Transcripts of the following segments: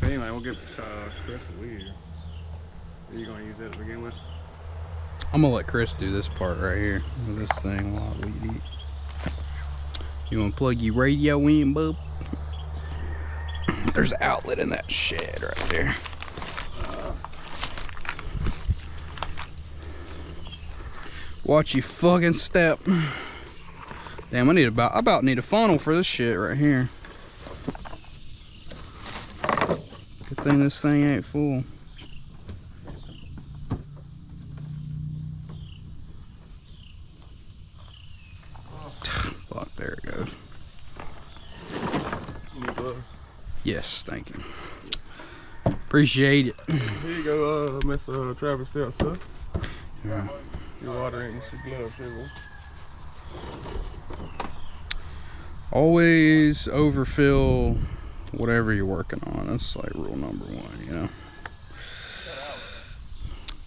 anyway, we'll get Chris a weed. Are you gonna use that to begin with? I'm gonna let Chris do this part right here with this thing while I weed eat. You wanna plug your radio in, bub? There's an outlet in that shed right there. Watch your fucking step. Damn, I about need a funnel for this shit right here. Good thing this thing ain't full. Fuck, there it goes. You need gloves? Yes, thank you. Appreciate it. Here you go, Miss Travis sir. Yeah. Your water ain't your gloves here, Always overfill whatever you're working on. That's like rule number one, you know.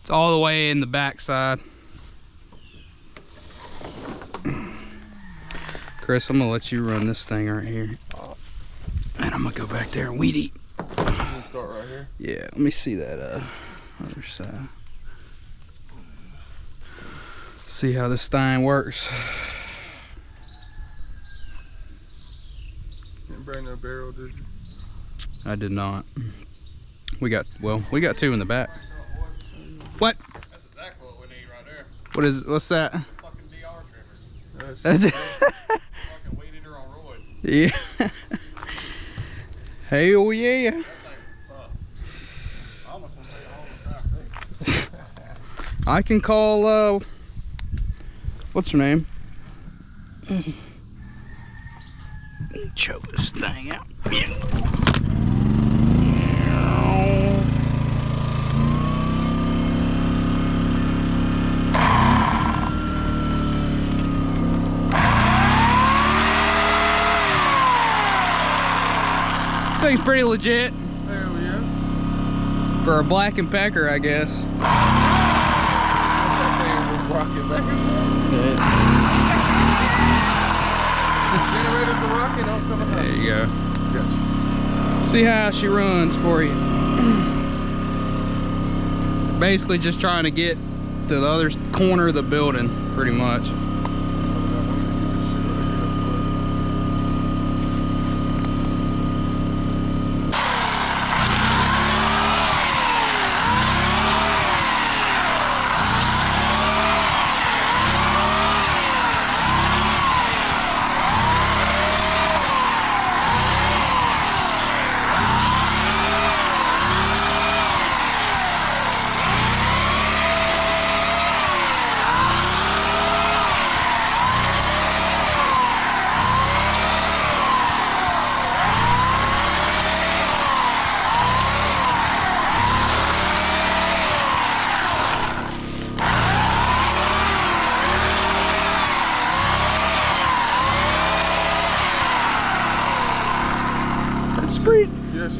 It's all the way in the back side. Chris, I'm gonna let you run this thing right here. And I'm gonna go back there and weed eat. You gonna start right here? Yeah, let me see that other side. See how this thing works. Didn't bring no barrel, did you? I did not. We got two in the back. What? That's exactly what we need right there. What's that? Fucking DR trimmer. That's it. Fucking weed eater on roids. Yeah. Hell yeah. That thing was I almost want to take it home and try. I can call what's her name? Choke this thing out. Thing's pretty legit. Hell yeah. For a black and pecker, I guess. That thing was rocking back and forth. Generators are rocking, don't come out. There you go. Gotcha. See how she runs for you. Basically just trying to get to the other corner of the building, pretty much.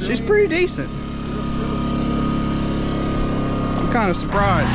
She's pretty decent. I'm kind of surprised.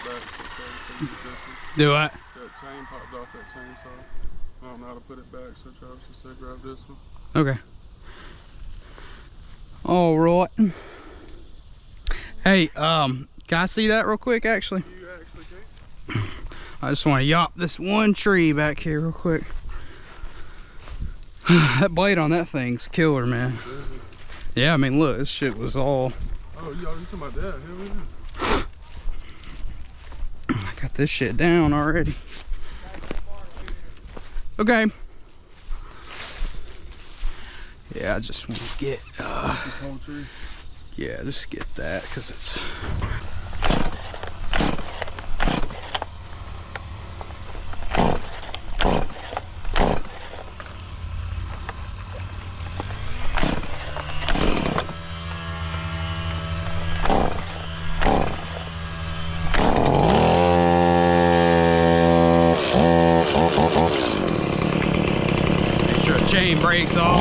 back, so Travis said use this one. Do what? That chain popped off that chainsaw. I don't know how to put it back, so Travis just said grab this one. Okay. All right. Hey, can I see that real quick, actually? You actually can. I just want to yop this one tree back here real quick. That blade on that thing's killer, man. Yeah, I mean, look, this shit was all... Oh, you talking about that? Here we go. I got this shit down already. Okay. Yeah, I just want to get... This whole tree? Yeah, just get that, because it's... Chain breaks off.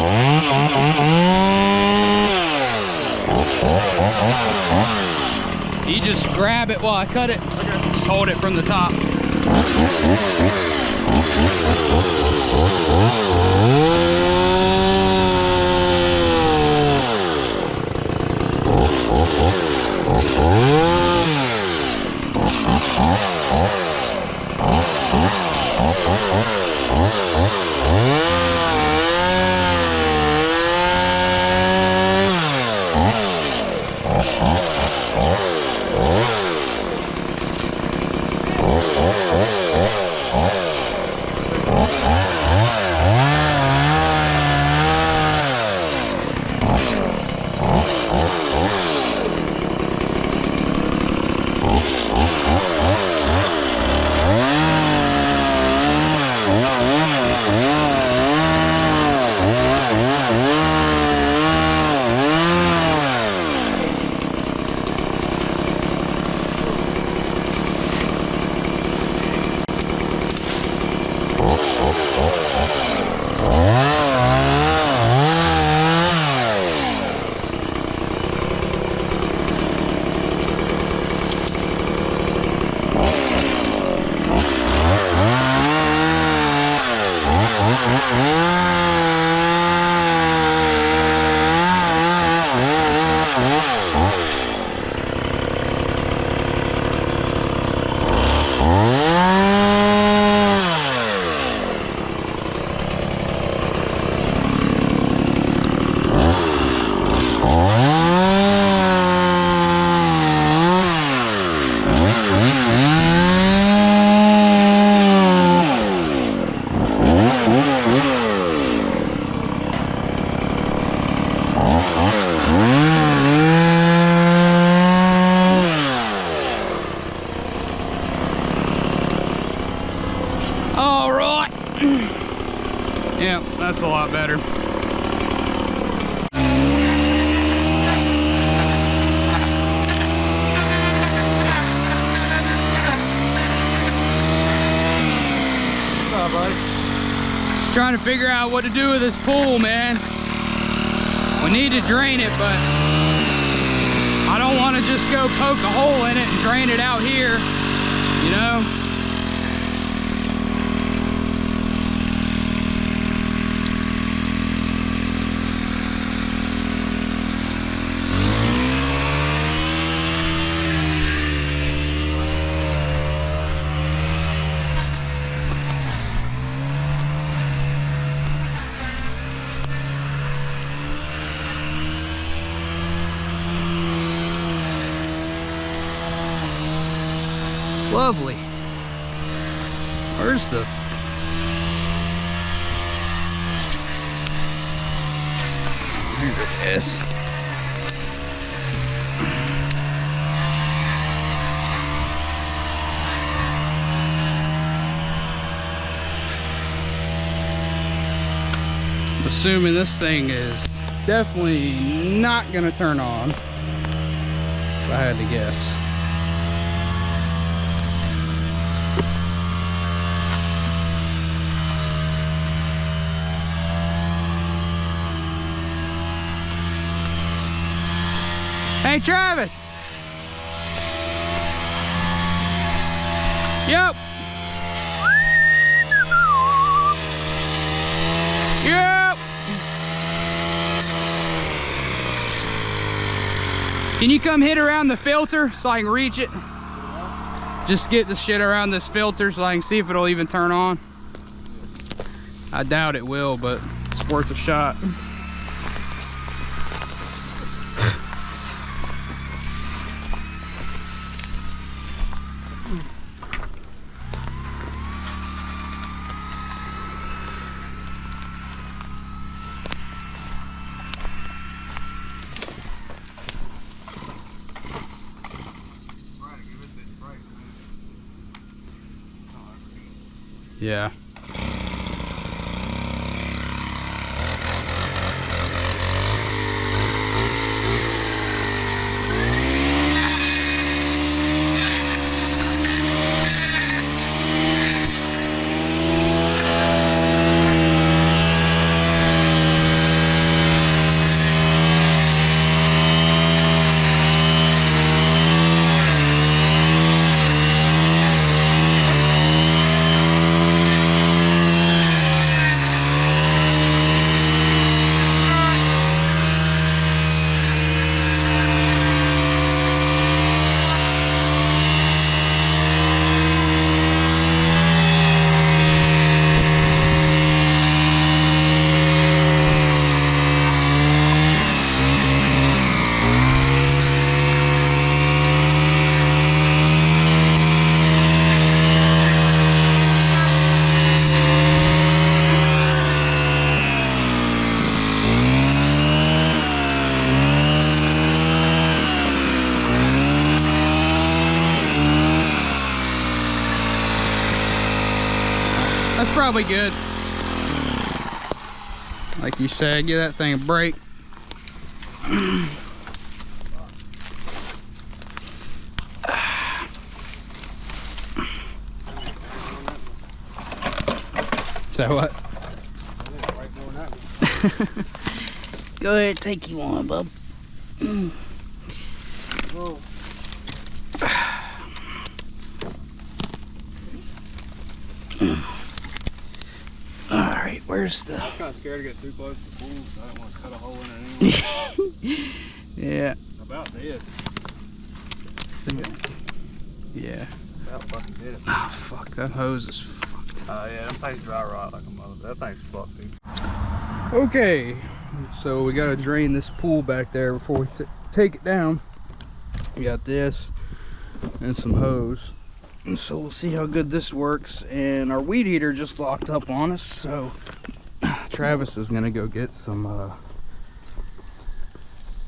You just grab it while I cut it. Okay. Just hold it from the top. All right. Yeah, that's a lot better. Hi, buddy. Just trying to figure out what to do with this pool, man. We need to drain it, but I don't want to just go poke a hole in it and drain it out here, you know? Lovely. Where's the... Here it is. I'm assuming this thing is definitely not gonna turn on, if I had to guess. Hey, Travis. Yep. Yep. Can you come hit around the filter so I can reach it? Just get the shit around this filter so I can see if it'll even turn on. I doubt it will, but it's worth a shot. Yeah. That's probably good. Like you said, give that thing a break. So what? Go ahead, take you on, bub. Whoa. Alright, where's the... I was kind of scared to get too close to the pool, so I didn't want to cut a hole in it anyway. Yeah. About dead. Yeah. About fucking dead. Oh, fuck, that hose is fucked. Oh yeah, that thing's dry rot like a mother. That thing's fucked, dude. Okay, so we gotta drain this pool back there before we take it down. We got this and some hose. So we'll see how good this works. And our weed eater just locked up on us, so Travis is gonna go get some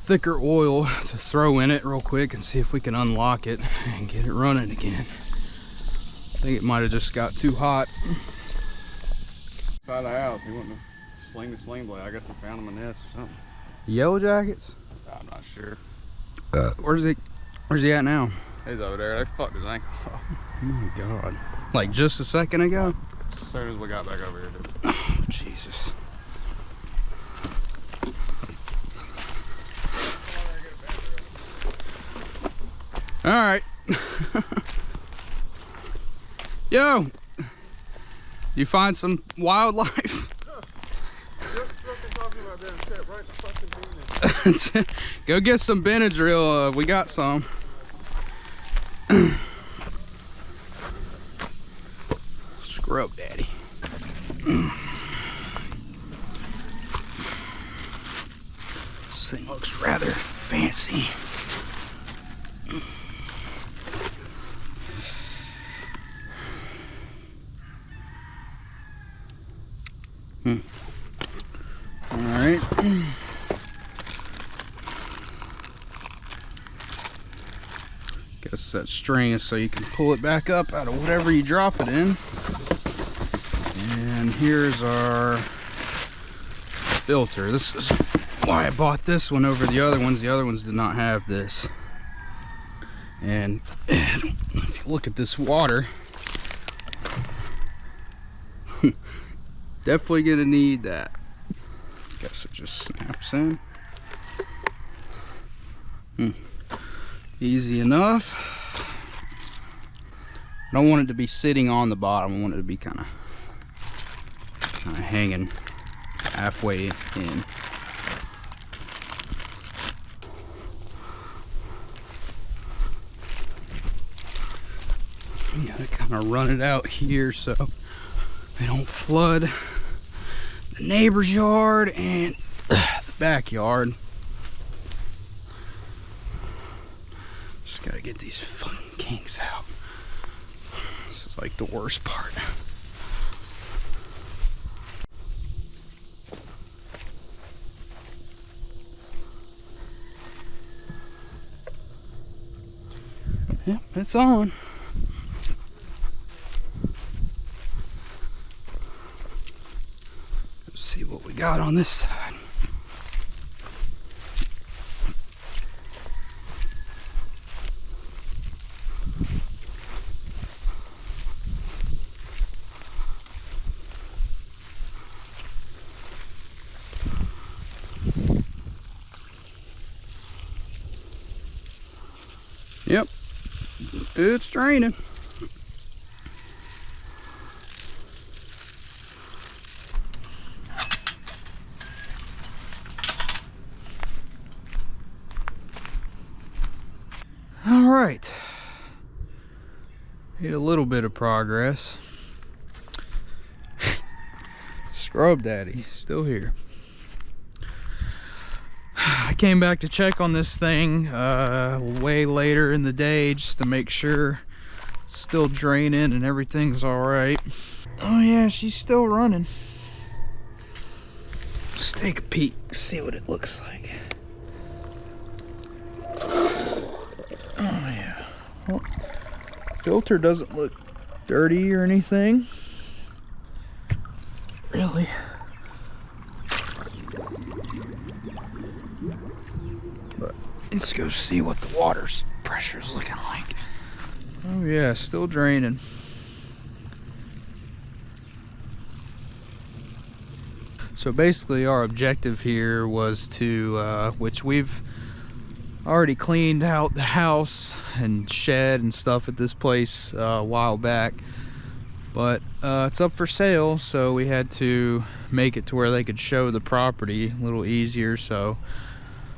thicker oil to throw in it real quick and see if we can unlock it and get it running again. I think it might have just got too hot. Inside the house, he went to sling the sling blade. I guess he found him in this or something. Yellow Jackets? I'm not sure. Where's he at now? He's over there. They fucked his ankle off. Oh my god. Like just a second ago? As soon as we got back over here, dude. Oh, Jesus. Alright. Yo! You find some wildlife? Go get some Benadryl. We got some. Scrub daddy. This thing looks rather fancy. All right. Guess that string is so you can pull it back up out of whatever you drop it in. And here's our filter. This is why I bought this one over the other ones. The other ones did not have this. And if you look at this water, definitely gonna need that. Guess it just snaps in. Easy enough. don't want it to be sitting on the bottom. I want it to be kind of hanging halfway in. You gotta kind of run it out here so they don't flood the neighbor's yard and the backyard. Just gotta get these fucking kinks out. This is like the worst part. Yep, it's on. Let's see what we got on this side. Yep, it's draining. All right, made a little bit of progress. Scrub Daddy still here. I came back to check on this thing way later in the day just to make sure it's still draining and everything's all right. Oh yeah, she's still running. Let's take a peek, see what it looks like. Oh yeah. Well, filter doesn't look dirty or anything. Really. Let's go see what the water's pressure is looking like. Oh yeah, still draining. So basically our objective here was to, which we've already cleaned out the house and shed and stuff at this place a while back. But it's up for sale, so we had to make it to where they could show the property a little easier. So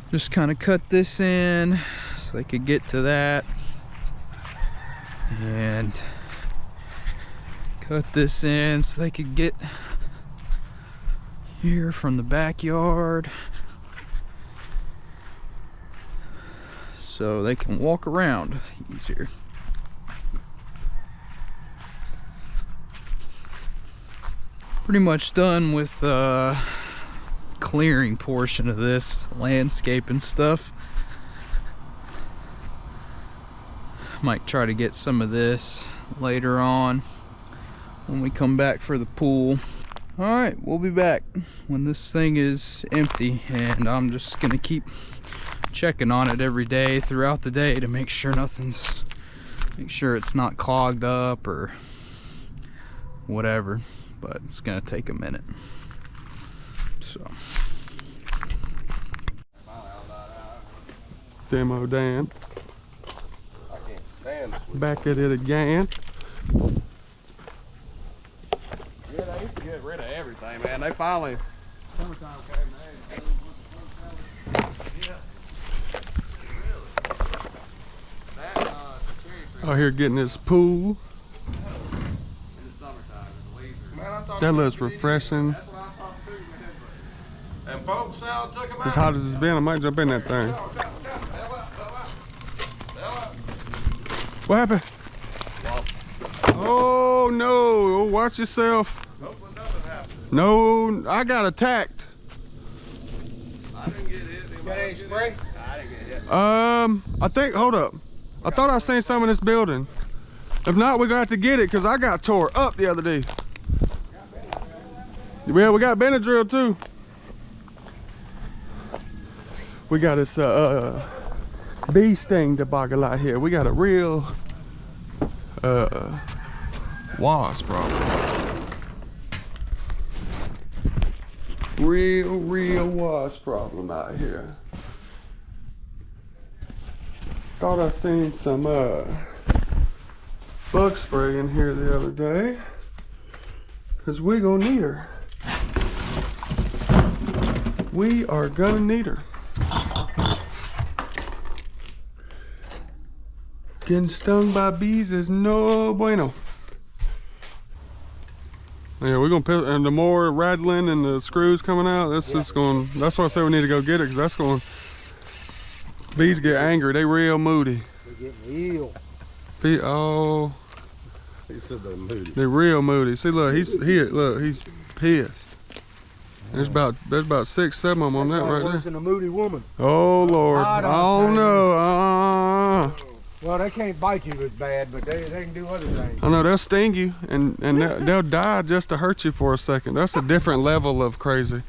just kind of cut this in so they could get to that, and cut this in so they could get here from the backyard so they can walk around easier. Pretty much done with clearing portion of this landscape and stuff. Might try to get some of this later on when we come back for the pool. All right, we'll be back when this thing is empty, and I'm just gonna keep checking on it every day throughout the day to make sure make sure it's not clogged up or whatever, but it's gonna take a minute. So Demo Dan. I can't stand this. Back at it again. Yeah, they used to get rid of everything, man. They finally. Summertime came, man. Yeah. Really. That cherry tree. Out here getting this pool. In the summertime, the leaves are. Man, I thought That looks refreshing. That's what I thought too, man. And folks out took them out. As hot as it's been, I might jump in that thing. What happened? Oh no! Watch yourself. Hopefully nothing happened. No, I got attacked. I didn't get hit. Got any spray? I didn't get hit. I think. Hold up. I thought I seen some in this building. If not, we're gonna have to get it because I got tore up the other day. Well, we got Benadryl too. We got this bee sting debacle out here. We got a real wasp problem. Real wasp problem out here. Thought I seen some bug spray in here the other day, because we gonna need her. We are gonna need her. Getting stung by bees is no bueno. Yeah, we're gonna put, and the more rattling and the screws coming out, that's just going. That's why I say we need to go get it, because that's going. Bees get angry. They real moody. They're getting ill. Oh. He said they're moody. They're real moody. See, look, he's pissed. There's about 6, 7 of them on that right Worse there. than a moody woman. Oh Lord. Oh no. Well, they can't bite you as bad, but they can do other things. I know they'll sting you and they'll die just to hurt you for a second. That's a different level of crazy.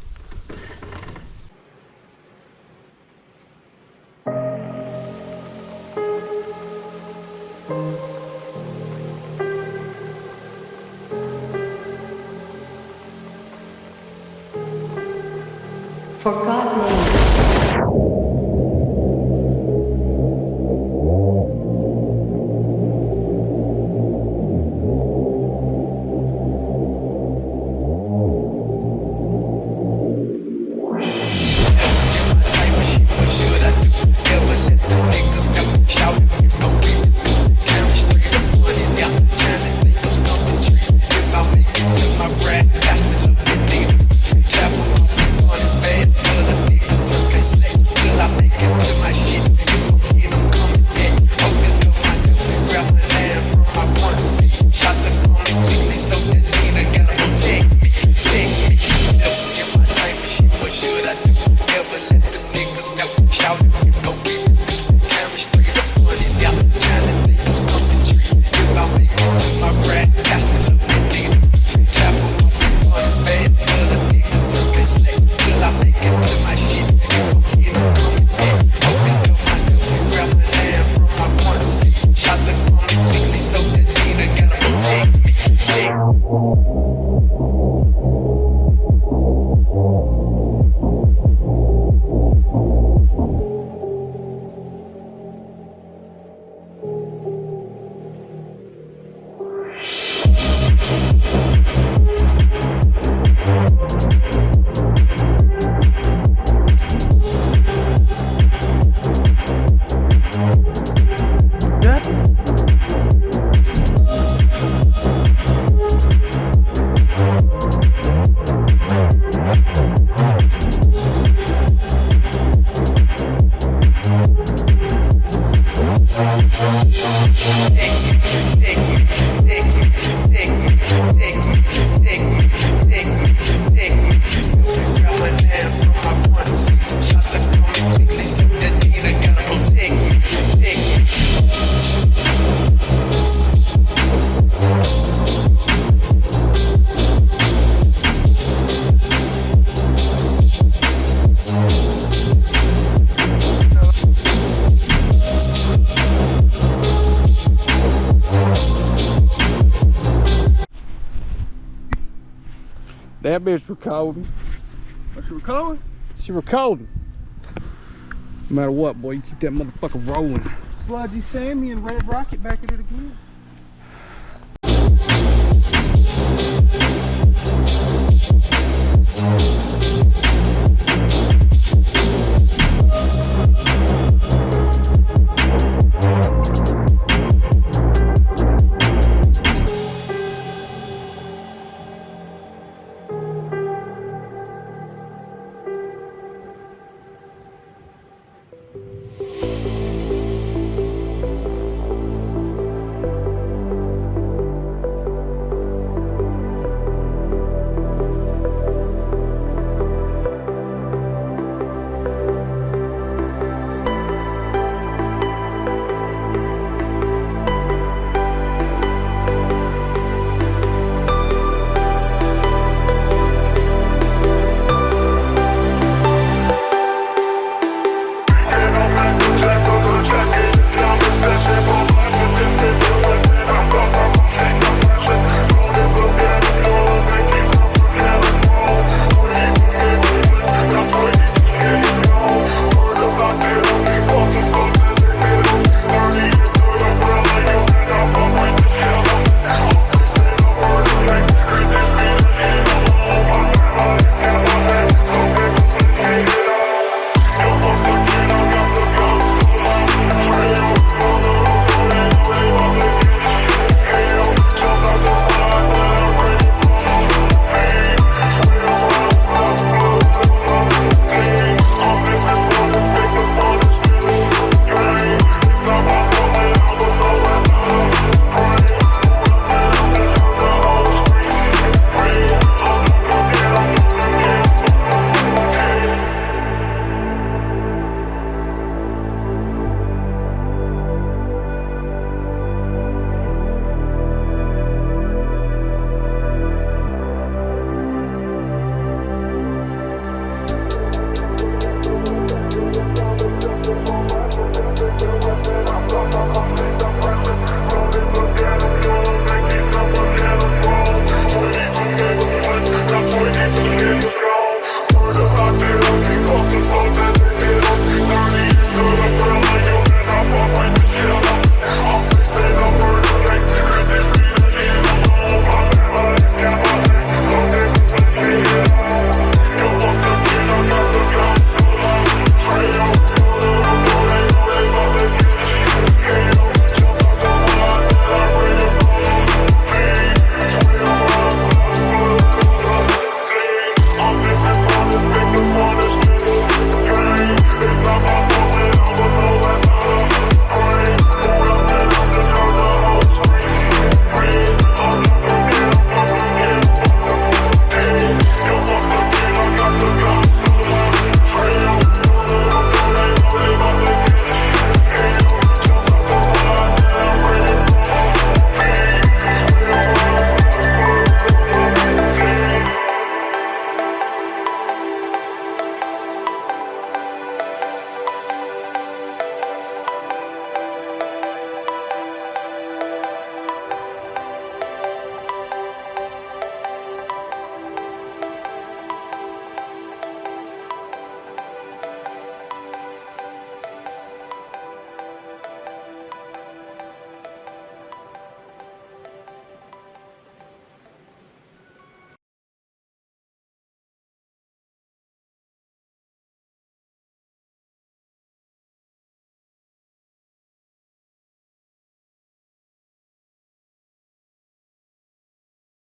That bitch recording. Are you recording? She recording. No matter what, boy, you keep that motherfucker rolling. Sludgy Sammy and Red Rocket back at it again.